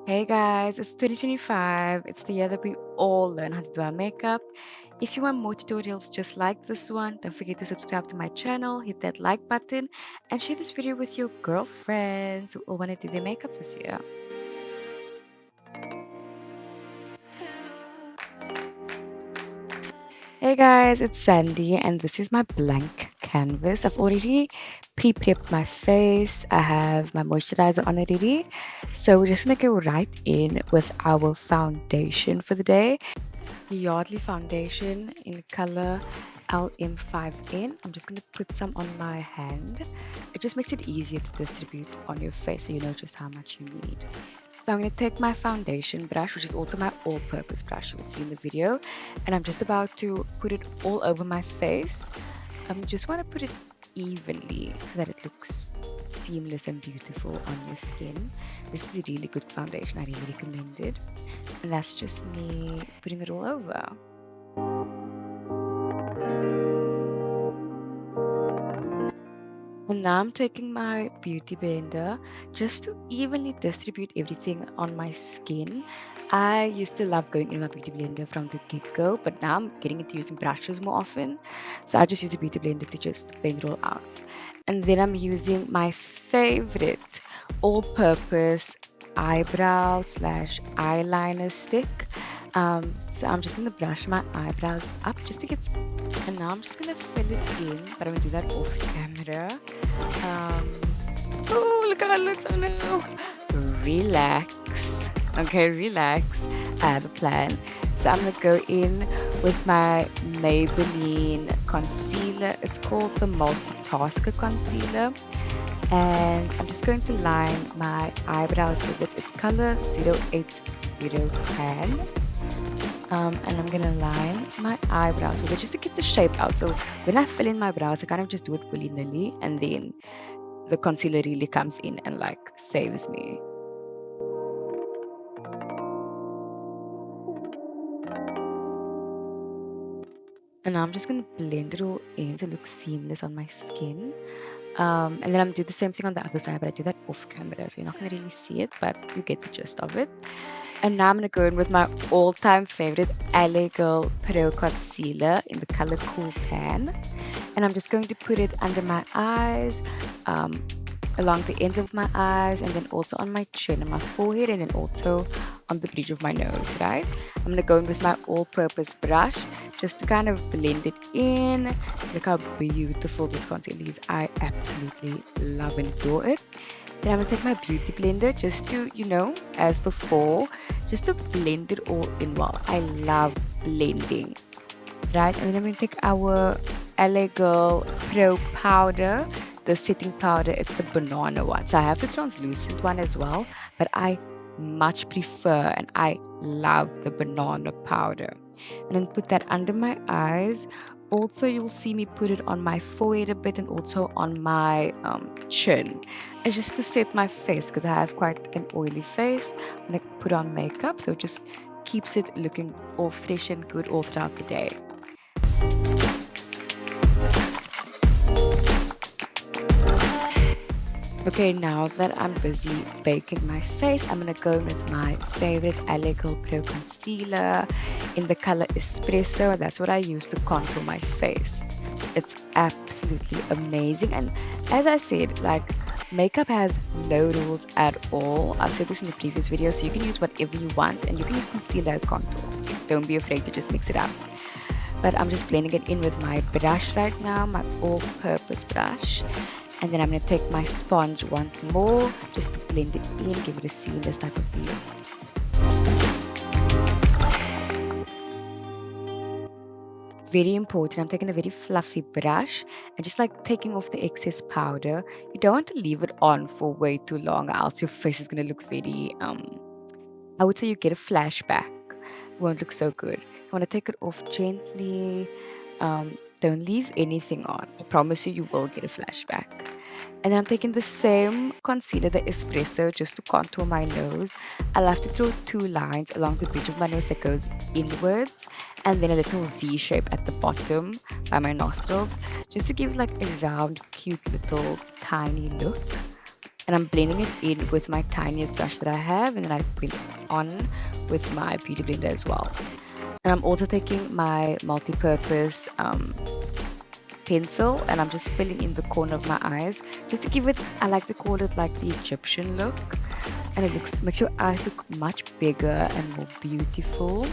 Hey guys, it's 2025. It's the year that we all learn how to do our makeup. If you want more tutorials just like this one, don't forget to subscribe to my channel, hit that like button, and share this video with your girlfriends who all want to do their makeup this year. Hey guys, it's Sandy, and this is my blank canvas. I've already pre-prepped my face. I have my moisturizer on already. So we're just gonna go right in with our foundation for the day. The Yardley foundation in color LM5N. I'm just going to put some on my hand. It just makes it easier to distribute on your face so you know just how much you need. So I'm going to take my foundation brush, which is also my all-purpose brush you will see in the video, and I'm just about to put it all over my face. I just want to put it evenly so that it looks seamless and beautiful on your skin. This is a really good foundation. I really recommend it. And that's just me putting it all over. And now I'm taking my beauty blender just to evenly distribute everything on my skin. I used to love going in my beauty blender from the get-go, but now I'm getting into using brushes more often. So I just use a beauty blender to just blend it all out. And then I'm using my favorite all-purpose eyebrow slash eyeliner stick. So I'm just gonna brush my eyebrows up just to get, and now I'm just gonna fill it in, but I'm gonna do that off camera. Oh, look how it looks. Oh no. Relax. Okay, relax. I have a plan. So I'm gonna go in with my Maybelline concealer. It's called the Multitasker Concealer. And I'm just going to line my eyebrows with it. It's color 080 Tan. And I'm gonna line my eyebrows with it just to get the shape out. So when I fill in my brows, I kind of just do it willy-nilly, and then the concealer really comes in and like saves me. And now I'm just gonna blend it all in to look seamless on my skin. And then I'm do the same thing on the other side, but I do that off camera, so you're not gonna really see it, but you get the gist of it. And now I'm gonna go in with my all-time favorite LA Girl Pro Concealer in the color Cool Tan. And I'm just going to put it under my eyes, along the ends of my eyes, and then also on my chin and my forehead, and then also on the bridge of my nose, right? I'm gonna go in with my all-purpose brush just to kind of blend it in. Look how beautiful this concealer is. I absolutely love and adore it. Then I'm gonna take my beauty blender just to, as before, just to blend it all in well. I love blending, right? And then I'm gonna take our LA Girl Pro powder, the setting powder. It's the banana one. So I have the translucent one as well, but I much prefer and I love the banana powder. And then put that under my eyes. Also, you'll see me put it on my forehead a bit and also on my chin. It's just to set my face because I have quite an oily face when I put on makeup. So it just keeps it looking all fresh and good all throughout the day. Okay, now that I'm busy baking my face, I'm gonna go with my favorite LA Girl Pro Concealer in the color Espresso. That's what I use to contour my face. It's absolutely amazing. And as I said, like, makeup has no rules at all. I've said this in the previous video, so you can use whatever you want and you can use concealer as contour. Don't be afraid to just mix it up. But I'm just blending it in with my brush right now, my all-purpose brush. And then I'm going to take my sponge once more just to blend it in, give it a seamless type of feel. Very important, I'm taking a very fluffy brush and just like taking off the excess powder. You don't want to leave it on for way too long, or else your face is going to look very, I would say you get a flashback. It won't look so good. You want to take it off gently. Don't leave anything on. I promise you, you will get a flashback. And then I'm taking the same concealer, the Espresso, just to contour my nose. I love to draw two lines along the bridge of my nose that goes inwards, and then a little V shape at the bottom by my nostrils, just to give like a round, cute little tiny look. And I'm blending it in with my tiniest brush that I have, and then I blend it on with my beauty blender as well. And I'm also taking my multi-purpose pencil, and I'm just filling in the corner of my eyes just to give it, I like to call it like the Egyptian look, and it makes your eyes look much bigger and more beautiful.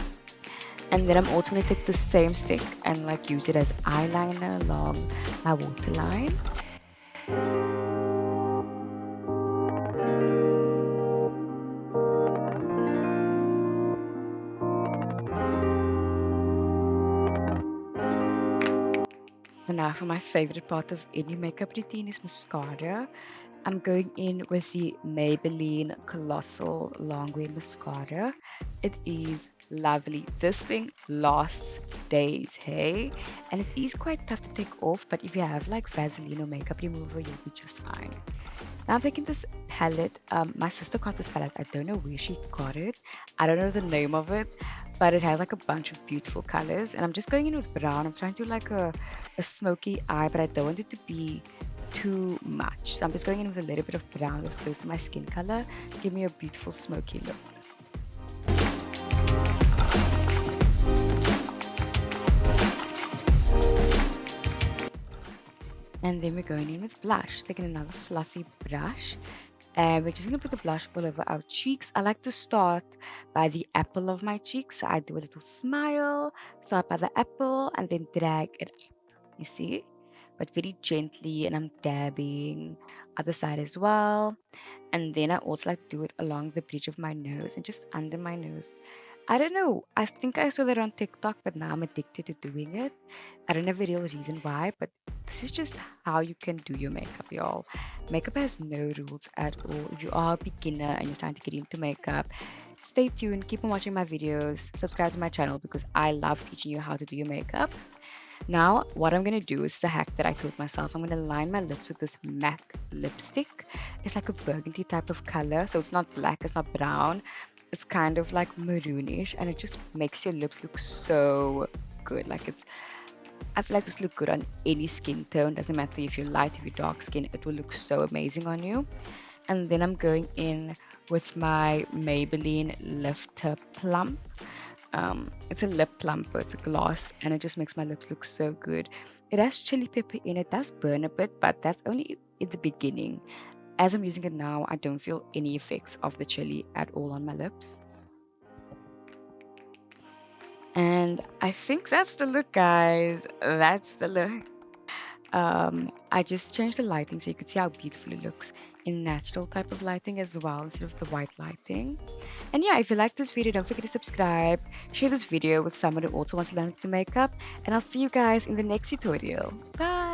And then I'm also going to take the same stick and like use it as eyeliner along my waterline. And now for my favorite part of any makeup routine is mascara. I'm going in with the Maybelline Colossal Longwear Mascara. It is lovely. This thing lasts days, hey? And it is quite tough to take off, but if you have like Vaseline or makeup remover, you'll be just fine. Now I'm taking this palette. My sister got this palette. I don't know where she got it. I don't know the name of it, but it has like a bunch of beautiful colors. And I'm just going in with brown. I'm trying to do like a smoky eye, but I don't want it to be too much. So I'm just going in with a little bit of brown that's close to my skin color. Give me a beautiful smoky look. And then we're going in with blush, taking another fluffy brush. And we're just going to put the blush all over our cheeks. I like to start by the apple of my cheeks. So I do a little smile, start by the apple, and then drag it up. You see? But very gently, and I'm dabbing other side as well. And then I also like to do it along the bridge of my nose and just under my nose. I don't know. I think I saw that on TikTok, but now I'm addicted to doing it. I don't have a real reason why, but this is just how you can do your makeup, y'all. Makeup has no rules at all. If you are a beginner and you're trying to get into makeup, stay tuned, keep on watching my videos, subscribe to my channel because I love teaching you how to do your makeup. Now, what I'm going to do is the hack that I taught myself. I'm going to line my lips with this MAC lipstick. It's like a burgundy type of color, so it's not black, it's not brown. It's kind of like maroonish, and it just makes your lips look so good. I feel like this look good on any skin tone. Doesn't matter if you're light, if you're dark skin, it will look so amazing on you. And then I'm going in with my Maybelline Lifter Plump. It's a lip plumper, it's a gloss, and it just makes my lips look so good. It has chili pepper in it, does burn a bit, but that's only in the beginning. As I'm using it now, I don't feel any effects of the chili at all on my lips. And I think that's the look, guys. That's the look. I just changed the lighting so you could see how beautiful it looks in natural type of lighting as well instead of the white lighting. And yeah, if you like this video, don't forget to subscribe, share this video with someone who also wants to learn the makeup, and I'll see you guys in the next tutorial. Bye!